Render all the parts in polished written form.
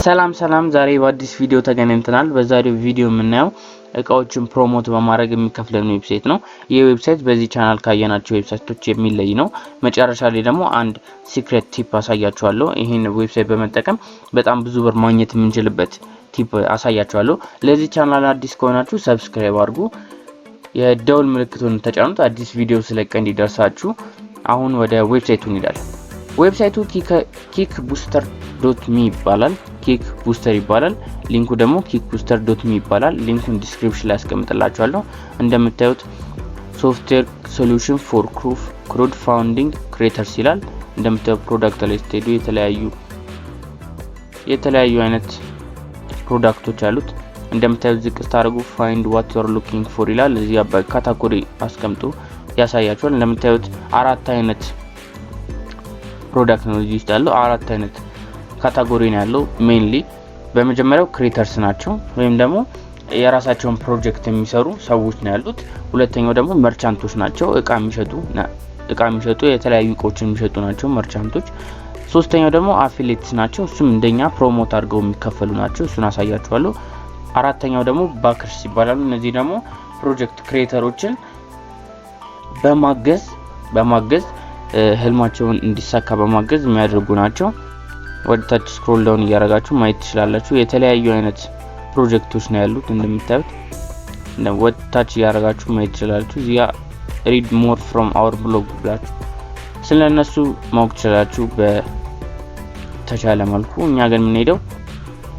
ሰላም ዛሬ በአዲስ ቪዲዮ ተገናኝተናል። በዛሬው ቪዲዮ የምናየው እቃዎችን ፕሮሞት በማድረግ የሚከፍለን ዌብሳይት ነው። ይህ ዌብሳይት በዚህ ቻናል ካየናቸው ዌብሳይቶች የሚለይ ነው። መጨረሻ ላይ ደግሞ አንድ ሲክሬት ቲፕ አሳያችኋለሁ። ይሄን ዌብሳይት በመጠቀም በጣም ብዙ ብር ማግኘት የምንችልበት ቲፕ አሳያችኋለሁ። ለዚህ ቻናል አዲስ ከሆናችሁ ሰብስክራይብ አድርጉ፣ የደውል ምልክቱን ተጫኑት አዲስ ቪዲዮ ስለቀ እንዲደርሳችሁ። አሁን ወደ ዌብሳይቱ እንሄዳለን። ዌብሳይቱ kickbooster.me ይባላል። ኪክ ቡስተር ይባላል። ሊንኩ ደግሞ kickbooster.me ይባላል። ሊንኩን ዲስክሪፕሽን ላይ አስቀምጥላችኋለሁ። እንደምታዩት ሶፍትዌር ሶሉሽን ፎር ክራውድ ፋንዲንግ ክሬተርስ ይላል። እንደምታዩት ፕሮዳክት ላይ ስትሄዱ የተለያዩ አይነት ፕሮዳክቶች አሉት። እንደምታዩት ዝቅ ስታደርጉ ፋይንድ ዋት ዩ አር ሉኪንግ ፎር ይላል። እዚህ በካታጎሪ አስቀምጡ ያሳያችኋል። እንደምታዩት አራት አይነት ፕሮዳክት ነው እዚህ ውስጥ ያለው። አራት አይነት ካታጎሪ ነው ያለው። ሜንሊ በመጀመሪያው ክሬተርስ ናቸው ወይም ደግሞ የራሳቸውን ፕሮጀክት የሚሰሩ ሰዎች ነው ያሉት። ሁለተኛው ደግሞ መርቻንቶች ናቸው፣ እቃ የሚሸጡ የተለያዩ እቃዎችን የሚሸጡ ናቸው መርቻንቶች። ሶስተኛው ደግሞ አፊሊየትስ ናቸው፣ እሱም እንደኛ ፕሮሞት አድርገው የሚከፈሉ ናቸው፣ እሱን አሳያችኋለሁ። አራተኛው ደግሞ ባከርስ ይባላሉ። እነዚህ ደግሞ ፕሮጀክት ክሬተሮችን በማገዝ ህልማቸውን እንዲሳካ በማገዝ የሚያደርጉ ናቸው። ወደ ታች ስክሮል ዳውን እያደረጋችሁ ማየት ትችላላችሁ። የተለያዩ አይነት ፕሮጀክቶች ነው ያሉት። እንደምታዩት ወደ ታች እያደረጋችሁ ማየት ትችላላችሁ። እዚያ ሪድ ሞር ፍሮም አወር ብሎግ ብላችሁ ስለነሱ ማወቅ ትችላላችሁ በተቻለ መልኩ። እኛ ግን የምንሄደው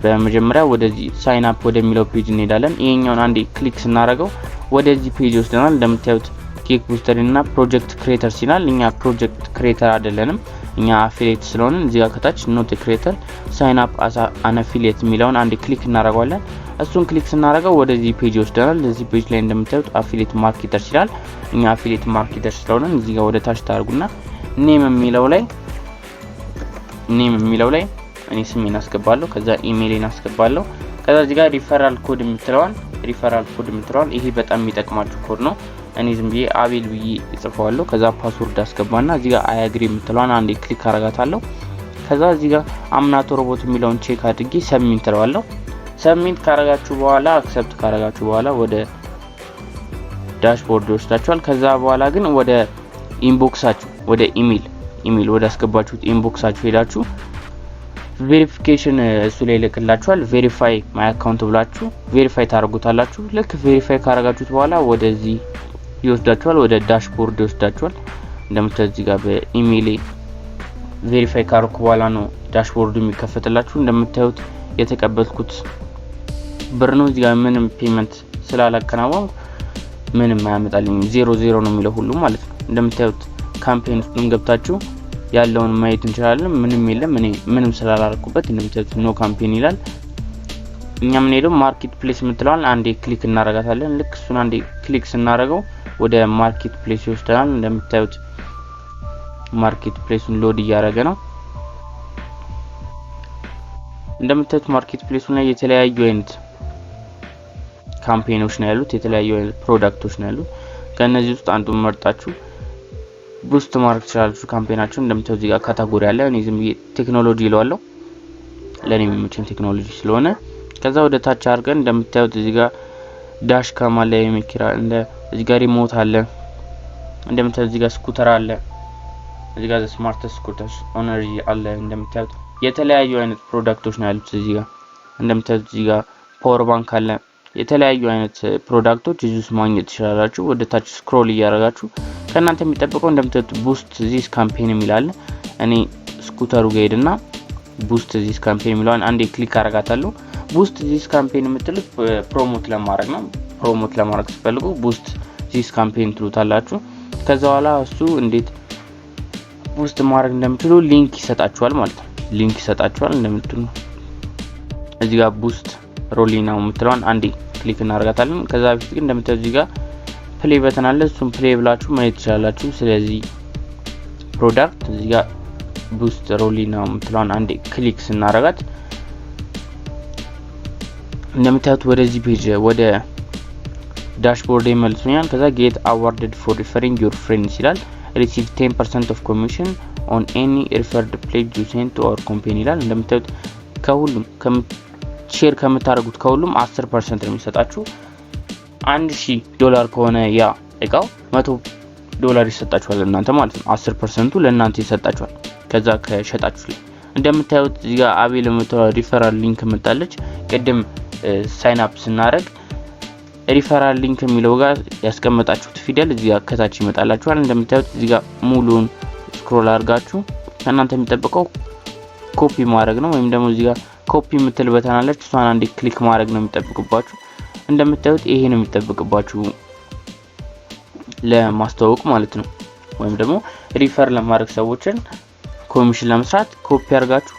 በመጀመሪያ ወደዚህ ሳይን አፕ ወደሚለው ፔጅ እንሄዳለን። ይሄኛውን አንዴ ክሊክ ስናደርገው ወደዚህ ፔጅ ወስደናል። እንደምታዩት ኪክ ቡስተር እና ፕሮጀክት ክሬተር ሲናል። እኛ ፕሮጀክት ክሬተር አይደለንም፣ እኛ አፊሊየት ስለሆነ እዚህ ጋር ከታች ኖት ክሬተር ሳይን አፕ አስ አን አፊሊየት የሚለውን አንድ ክሊክ እናደርጋለን። እሱን ክሊክ ስናደርገው ወደዚህ ፔጅ ይወስደናል። እዚህ ፔጅ ላይ እንደምታዩት አፊሊየት ማርኬተር ይላል። እኛ አፊሊየት ማርኬተር ስለሆነ እዚህ ጋር ወደ ታች ታርጉና ኔም የሚለው ላይ እኔ ስሜን አስገባለሁ፣ ከዛ ኢሜይሌን አስገባለሁ። ከዛ እዚህ ጋር ሪፈራል ኮድ የምትለዋል ይሄ በጣም የሚጠቅማችሁ ኮድ ነው። እኔ ዝም ብዬ አቤል ብዬ እጽፈዋለሁ። ከዛ ፓስወርድ አስገባና እዚህ ጋር አይ አግሪ የምትለዋን አንዴ ክሊክ አረጋታለሁ። ከዛ እዚህ ጋር አምናቶ ሮቦት የሚለውን ቼክ አድርጌ ሰብሚት ተለዋለሁ። ሰብሚት ካረጋችሁ በኋላ አክሰፕት ካረጋችሁ በኋላ ወደ ዳሽቦርድ ይወስዳችኋል። ከዛ በኋላ ግን ወደ ኢንቦክሳችሁ ወደ ኢሜል ወደ አስገባችሁት ኢንቦክሳችሁ ሄዳችሁ ቬሪፊኬሽን እሱ ላይ ልክላችኋል። ቬሪፋይ ማይ አካውንት ብላችሁ ቬሪፋይ ታረጉታላችሁ። ልክ ቬሪፋይ ካረጋችሁት በኋላ ወደዚህ ይወስዳችኋል፣ ወደ ዳሽቦርድ ይወስዳችኋል። እንደምታዩት እዚህ ጋር በኢሜይል ቬሪፋይ ካረኩ በኋላ ነው ዳሽቦርዱ የሚከፈትላችሁ። እንደምታዩት የተቀበልኩት ብር ነው። እዚህ ጋር ምንም ፔመንት ስላላከናወንኩ ምንም አያመጣልኝም፣ 0 ነው የሚለው ሁሉ ማለት ነው። እንደምታዩት ካምፔን ውስጥም ገብታችሁ ያለውን ማየት እንችላለን። ምንም የለም፣ እኔ ምንም ስላላረኩበት እንደምታዩት ኖ ካምፔን ይላል። እኛ ምን ሄደው ማርኬት ፕሌስ የምትለዋል አንዴ ክሊክ እናረጋታለን። ልክ እሱን አንዴ ክሊክ ስናረገው ወደ ማርኬት ፕሌስ ይወስደናል። እንደምታዩት ማርኬት ፕሌሱን ሎድ እያደረገ ነው። እንደምታዩት ማርኬት ፕሌሱን ላይ የተለያዩ አይነት ካምፔኖች ነው ያሉት፣ የተለያዩ አይነት ፕሮዳክቶች ነው ያሉት። ከነዚህ ውስጥ አንዱን መርጣችሁ ቡስት ማርክ ትችላላችሁ ካምፔናችሁን። እንደምታዩት እዚህ ጋር ካታጎሪ አለ። እኔ ዝም ብዬ ቴክኖሎጂ ይለዋለሁ ለኔ የሚመቸኝ ቴክኖሎጂ ስለሆነ። ከዛ ወደ ታች አድርገን እንደምታዩት እዚህ ጋር ዳሽ ካም አለ፣ የሚኪራ እንደ እዚህ ጋር ሪሞት አለ። እንደምታዩት እዚህ ጋር ስኩተር አለ። እዚህ ጋር ስማርት ስኩተር ኦነር አለ። እንደምታዩት የተለያዩ አይነት ፕሮዳክቶች ነው ያሉት እዚህ ጋር። እንደምታዩት እዚህ ጋር ፓወር ባንክ አለ። የተለያዩ አይነት ፕሮዳክቶች እዚህ ውስጥ ማግኘት ትችላላችሁ። ወደ ታች ስክሮል እያደረጋችሁ ከእናንተ የሚጠብቀው እንደምታዩት ቡስት ዚስ ካምፔን የሚላል። እኔ ስኩተሩ ጋር ሄድና ቡስት ዚስ ካምፔን የሚለውን አንዴ ክሊክ አረጋታለሁ። ቡስት ዚስ ካምፔን የምትሉት ፕሮሞት ለማድረግ ነው። ፕሮሞት ለማድረግ ሲፈልጉ ቡስት ዚስ ካምፔን ትሉታላችሁ። ከዛ በኋላ እሱ እንዴት ቡስት ማድረግ እንደምትሉ ሊንክ ይሰጣችኋል ማለት ነው። ሊንክ ይሰጣችኋል እንደምትሉ እዚህ ጋር ቡስት ሮሊና የምትለውን አንዴ ክሊክ እናደርጋታለን። ከዛ በፊት ግን እንደምታዩት እዚህ ጋር ፕሌይ በተን አለ። እሱን ፕሌይ ብላችሁ ማየት ትችላላችሁ። ስለዚህ ፕሮዳክት እዚህ ጋር ቡስት ሮሊና የምትለውን አንዴ ክሊክ ስናደርጋት እንደምታዩት ወደዚህ ፔጅ ወደ ዳሽቦርድ ይመልሱኛል። ከዛ ጌት አዋርድድ ፎር ሪፈሪንግ ዩር ፍሬንድስ ይላል። ሪሲቭ 10% ኦፍ ኮሚሽን ኦን ኤኒ ሪፈርድ ፕሌጅ ዩ ሴንድ ቱ አወር ካምፔን ይላል። እንደምታዩት ከሁሉም ሼር ከምታደርጉት ከሁሉም 10% ነው የሚሰጣችሁ። $1000 ከሆነ ያ እቃው $100 ይሰጣችኋል እናንተ ማለት ነው። 10%ቱ ለእናንተ ይሰጣችኋል ከዛ ከሸጣችሁ ላይ። እንደምታዩት እዚህ ጋር አቤል የምትለው ሪፈራል ሊንክ መጣለች። ቅድም ሳይን አፕ ስናደርግ ሪፈራል ሊንክ የሚለው ጋር ያስቀመጣችሁት ፊደል እዚህ ጋር ከታች ይመጣላችኋል። እንደምታዩት እዚህ ጋር ሙሉን ስክሮል አድርጋችሁ እናንተ የሚጠብቀው ኮፒ ማድረግ ነው፣ ወይም ደግሞ እዚህ ጋር ኮፒ የምትል በተን አለች፣ እሷን አንዴ ክሊክ ማድረግ ነው የሚጠብቅባችሁ። እንደምታዩት ይሄ ነው የሚጠብቅባችሁ ለማስተዋወቅ ማለት ነው፣ ወይም ደግሞ ሪፈር ለማድረግ ሰዎችን ኮሚሽን ለመስራት ኮፒ አድርጋችሁ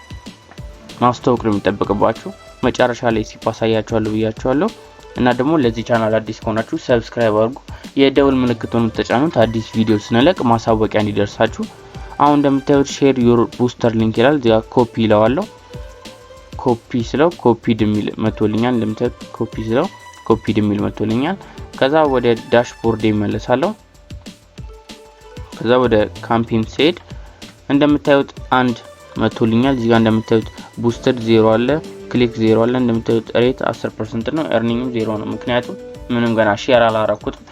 ማስተዋወቅ ነው የሚጠብቅባችሁ። መጨረሻ ላይ ሲፓሳያችኋለሁ ብያችኋለሁ። እና ደግሞ ለዚህ ቻናል አዲስ ከሆናችሁ ሰብስክራይብ አድርጉ፣ የደውል ምልክቱን ተጫኑት፣ አዲስ ቪዲዮ ስንለቅ ማሳወቂያ እንዲደርሳችሁ። አሁን እንደምታዩት ሼር ዩር ቡስተር ሊንክ ይላል። እዚያ ኮፒ ይለዋለሁ። ኮፒ ስለው ኮፒ ድሚል መጥቶልኛል። እንደምታዩት ኮፒ ስለው ኮፒ ድሚል መጥቶልኛል። ከዛ ወደ ዳሽቦርድ ይመለሳለሁ። ከዛ ወደ ካምፔን ሴድ እንደምታዩት አንድ መጥቶልኛል። እዚህ ጋር እንደምታዩት ቡስተር 0 አለ፣ ክሊክ 0 አለ። እንደምታዩት ሬት 10% ነው፣ ኤርኒንግም 0 ነው። ምክንያቱም ምንም ገና ሼር አላረኩትም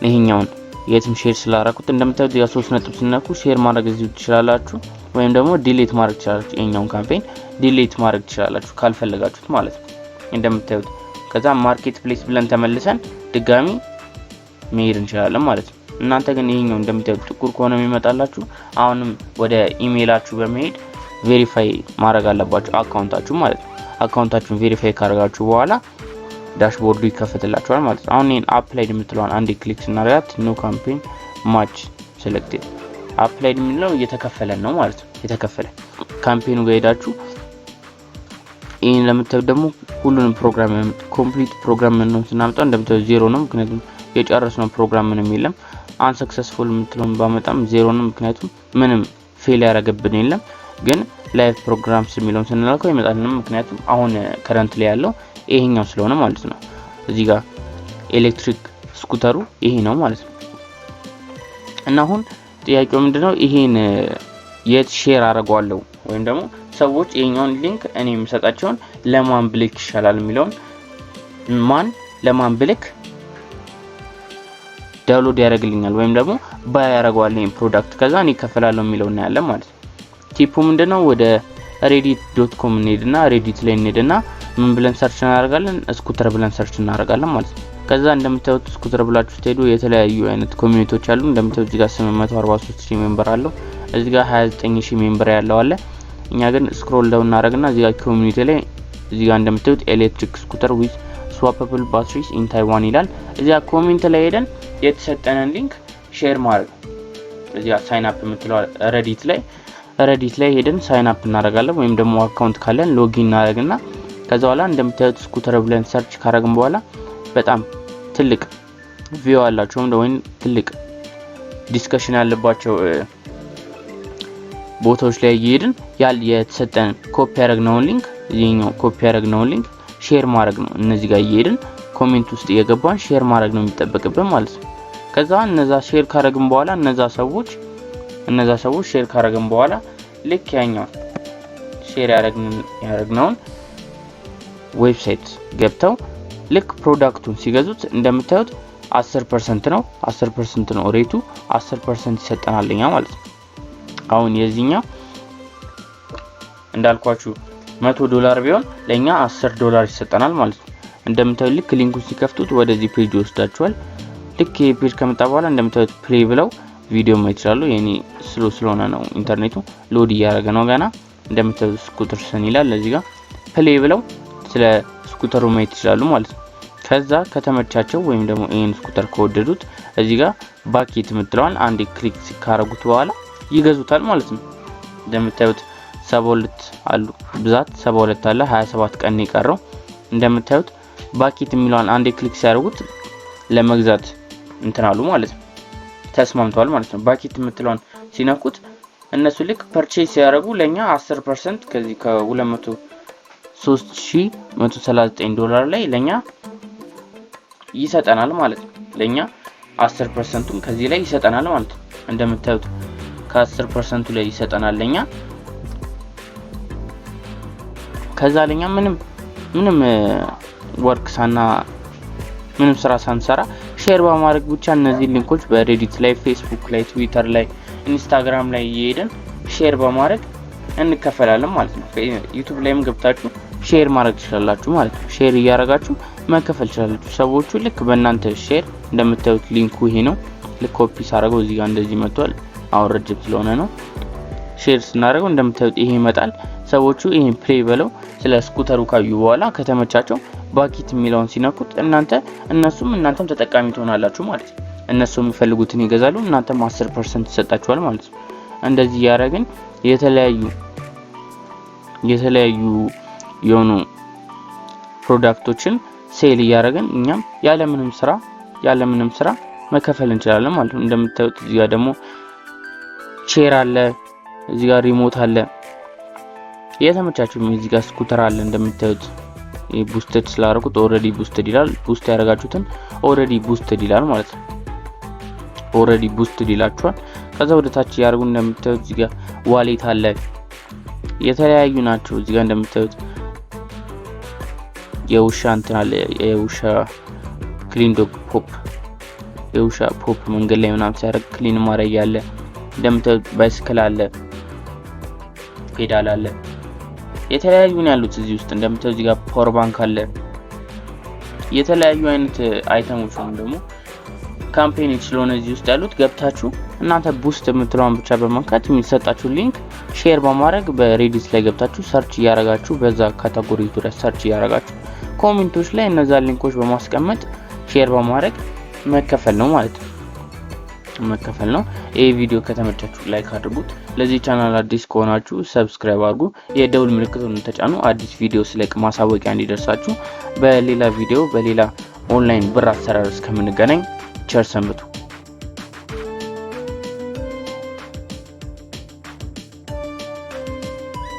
ይሄኛውን የትም ሼር ስላደረኩት። እንደምታዩት ያ 3 ነጥብ ስነኩ ሼር ማድረግ እዚህ ትችላላችሁ፣ ወይም ደግሞ ዲሊት ማድረግ ትችላላችሁ። የኛውን ካምፔን ዲሊት ማድረግ ትችላላችሁ ካልፈለጋችሁት ማለት ነው። እንደምታዩት ከዛ ማርኬት ፕሌስ ብለን ተመልሰን ድጋሚ መሄድ እንችላለን ማለት ነው። እናንተ ግን ይሄኛው እንደምታዩት ጥቁር ከሆነ የሚመጣላችሁ አሁንም ወደ ኢሜይላችሁ በመሄድ ቬሪፋይ ማድረግ አለባችሁ አካውንታችሁ ማለት ነው። አካውንታችሁን ቬሪፋይ ካደረጋችሁ በኋላ ዳሽቦርዱ ይከፈትላችኋል ማለት ነው። አሁን ይሄን አፕላይድ የምትለዋን አንዴ ክሊክ ስናደርጋት ኖ ካምፔን ማች ሴሌክትድ አፕላይድ የሚለው እየተከፈለ ነው ማለት ነው። የተከፈለ ካምፔኑ ጋር ሄዳችሁ ይሄን ለምታዩት ደግሞ ሁሉንም ፕሮግራም ኮምፕሊት ፕሮግራም ነው ስናመጣው እንደምታዩት 0 ነው፣ ምክንያቱም የጨረስነው ፕሮግራም ምንም የለም። አንሰክሰስፉል የምትለውን ባመጣም 0 ነው፣ ምክንያቱም ምንም ፌል ያደረገብን የለም። ግን ላይቭ ፕሮግራምስ የሚለውን ስንላከው ይመጣልንም፣ ምክንያቱም አሁን ከረንት ላይ ያለው ይሄኛው ስለሆነ ማለት ነው። እዚህ ጋር ኤሌክትሪክ ስኩተሩ ይሄ ነው ማለት ነው። እና አሁን ጥያቄው ምንድነው ይሄን የት ሼር አደርገዋለሁ ወይም ደግሞ ሰዎች ይሄኛውን ሊንክ እኔ የምሰጣቸውን ለማን ብልክ ይሻላል የሚለውን ማን ለማን ብልክ ዳውንሎድ ያደርግልኛል ወይም ደግሞ ባይ ያደርገዋል ይሄን ፕሮዳክት ከዛ እኔ ከፈላለሁ የሚለው እና ያለ ማለት ነው። ቲፑ ምንድነው ወደ reddit.com እንሄድና reddit ላይ እንሄድና ምን ብለን ሰርች እናደርጋለን ስኩተር ብለን ሰርች እናደርጋለን ማለት ነው። ከዛ እንደምታዩት ስኩተር ብላችሁ ትሄዱ የተለያዩ አይነት ኮሚኒቲዎች አሉ። እንደምታዩት እዚህ ጋር 843000 ሜምበር አለው፣ እዚህ ጋር 29000 ሜምበር ያለው አለ። እኛ ግን ስክሮል ዳውን እናደርግና እዚህ ጋር ኮሚኒቲ ላይ እዚህ ጋር እንደምታዩት ኤሌክትሪክ ስኩተር ዊዝ ስዋፐብል ባትሪስ ኢን ታይዋን ይላል። እዚህ ጋር ኮሜንት ላይ ሄደን የተሰጠነን ሊንክ ሼር ማድረግ እዚህ ጋር ሳይን አፕ የምትለው reddit ላይ ሄደን ሳይን አፕ እናደርጋለን፣ ወይም ደግሞ አካውንት ካለን ሎጊን እናደርግና ከዛ በኋላ እንደምታዩት ስኩተር ብለን ሰርች ካደረግን በኋላ በጣም ትልቅ ቪው አላቸው ወይም ትልቅ ዲስከሽን ያለባቸው ቦታዎች ላይ እየሄድን የተሰጠን ኮፒ ያደረግነውን ሊንክ ይሄኛው ኮፒ ያደረግነውን ሊንክ ሼር ማድረግ ነው። እነዚህ ጋር እየሄድን ኮሜንት ውስጥ እየገባን ሼር ማድረግ ነው የሚጠበቅብን ማለት ነው። ከዛ እነዛ ሼር ካደረግን በኋላ እነዛ ሰዎች ሼር ካደረግን በኋላ ልክ ያኛው ሼር ያደረግነውን ዌብሳይት ገብተው ልክ ፕሮዳክቱን ሲገዙት እንደምታዩት 10% ነው ሬቱ 10% ይሰጠናልኛ ማለት ነው። አሁን የዚህኛው እንዳልኳችሁ $100 ቢሆን ለኛ $10 ይሰጠናል ማለት ነው። እንደምታዩት ልክ ሊንኩን ሲከፍቱት ወደዚህ ፔጅ ይወስዳችኋል። ልክ ይሄ ፔጅ ከመጣ በኋላ እንደምታዩት ፕሌይ ብለው ቪዲዮ ማየት ይችላሉ። የኔ ስለሆነ ነው ኢንተርኔቱ ሎድ እያደረገ ነው ገና። እንደምታዩት ስኩተር ሰን ይላል እዚህ ጋር ፕሌይ ብለው ስለ ስኩተሩ ማየት ይችላሉ ማለት ነው። ከዛ ከተመቻቸው ወይም ደግሞ ይሄን ስኩተር ከወደዱት እዚህ ጋር ባኬት የምትለዋን አንዴ ክሊክ ሲካረጉት በኋላ ይገዙታል ማለት ነው። እንደምታዩት 72 አሉ ብዛት 72 አለ 27 ቀን ይቀረው። እንደምታዩት ባኬት የሚለውን አንዴ ክሊክ ሲያደርጉት ለመግዛት እንትናሉ ማለት ነው፣ ተስማምተዋል ማለት ነው። ባኬት የምትለውን ሲነኩት እነሱ ልክ ፐርቼዝ ሲያደርጉ ለኛ 10% ከዚህ $203,139 ላይ ለኛ ይሰጠናል ማለት ነው። ለኛ 10%ን ከዚህ ላይ ይሰጠናል ማለት ነው። እንደምታዩት ከ10% ላይ ይሰጠናል ለኛ ከዛ ለኛ ምንም ወርክ ሳና ምንም ስራ ሳንሰራ ሼር በማድረግ ብቻ እነዚህ ሊንኮች በሬዲት ላይ ፌስቡክ ላይ ትዊተር ላይ ኢንስታግራም ላይ እየሄድን ሼር በማድረግ እንከፈላለን ማለት ነው። ዩቲዩብ ላይም ገብታችሁ ሼር ማድረግ ትችላላችሁ ማለት ነው። ሼር እያደረጋችሁ መከፈል ትችላላችሁ። ሰዎቹ ልክ በእናንተ ሼር እንደምታዩት ሊንኩ ይሄ ነው። ልክ ኮፒ ሳደርገው እዚህ ጋር እንደዚህ መጥቷል። አሁን ረጅም ስለሆነ ነው። ሼር ስናደርገው እንደምታዩት ይሄ ይመጣል። ሰዎቹ ይሄን ፕሌይ ብለው ስለ ስኩተሩ ካዩ በኋላ ከተመቻቸው ባኪት የሚለውን ሲነኩት እናንተም ተጠቃሚ ትሆናላችሁ ማለት ነው። እነሱ የሚፈልጉትን ይገዛሉ፣ እናንተም 10% ይሰጣችኋል ማለት ነው። እንደዚህ ያደረግን የተለያዩ የሆኑ ፕሮዳክቶችን ሴል እያደረግን እኛም ያለምንም ስራ መከፈል እንችላለን ማለት ነው። እንደምታዩት እዚህ ጋር ደግሞ ቼር አለ፣ እዚህ ጋር ሪሞት አለ፣ የተመቻችሁ እዚህ ጋር ስኩተር አለ። እንደምታዩት ቡስትድ ስላደረኩት ኦሬዲ ቡስትድ ይላል። ቡስት ያደረጋችሁትን ኦሬዲ ቡስትድ ይላል ማለት ነው። ኦሬዲ ቡስትድ ይላችኋል። ከዛ ወደ ታች ያርጉ። እንደምታዩት እዚህ ጋር ዋሌት አለ፣ የተለያዩ ናቸው። እዚህ ጋር እንደምታዩት የውሻ እንትን አለ፣ የውሻ ክሊን ዶግ ፖፕ፣ የውሻ ፖፕ መንገድ ላይ ምናምን ሲያደርግ ክሊን ማድረግ ያለ። እንደምታዩት ባይስክል አለ፣ ፔዳል አለ፣ የተለያዩ ነው ያሉት እዚህ ውስጥ። እንደምታዩት እዚህ ጋር ፓወር ባንክ አለ። የተለያዩ አይነት አይተሞች ነው ደግሞ ካምፔኒዎች ስለሆነ እዚህ ውስጥ ያሉት ገብታችሁ እናንተ ቡስት የምትለውን ብቻ በመንካት የሚሰጣችሁ ሊንክ ሼር በማድረግ በሬዲት ላይ ገብታችሁ ሰርች እያደረጋችሁ በዛ ካታጎሪ ዙሪያ ሰርች እያደረጋችሁ ኮሜንቶች ላይ እነዛ ሊንኮች በማስቀመጥ ሼር በማድረግ መከፈል ነው ማለት ነው። መከፈል ነው። ይሄ ቪዲዮ ከተመቻችሁ ላይክ አድርጉት። ለዚህ ቻናል አዲስ ከሆናችሁ ሰብስክራይብ አድርጉ። የደውል ምልክቱን ተጫኑ። አዲስ ቪዲዮ ስለቅ ማሳወቂያ እንዲደርሳችሁ። በሌላ ቪዲዮ በሌላ ኦንላይን ብር አሰራር እስከምንገናኝ ቸር ሰንብቱ።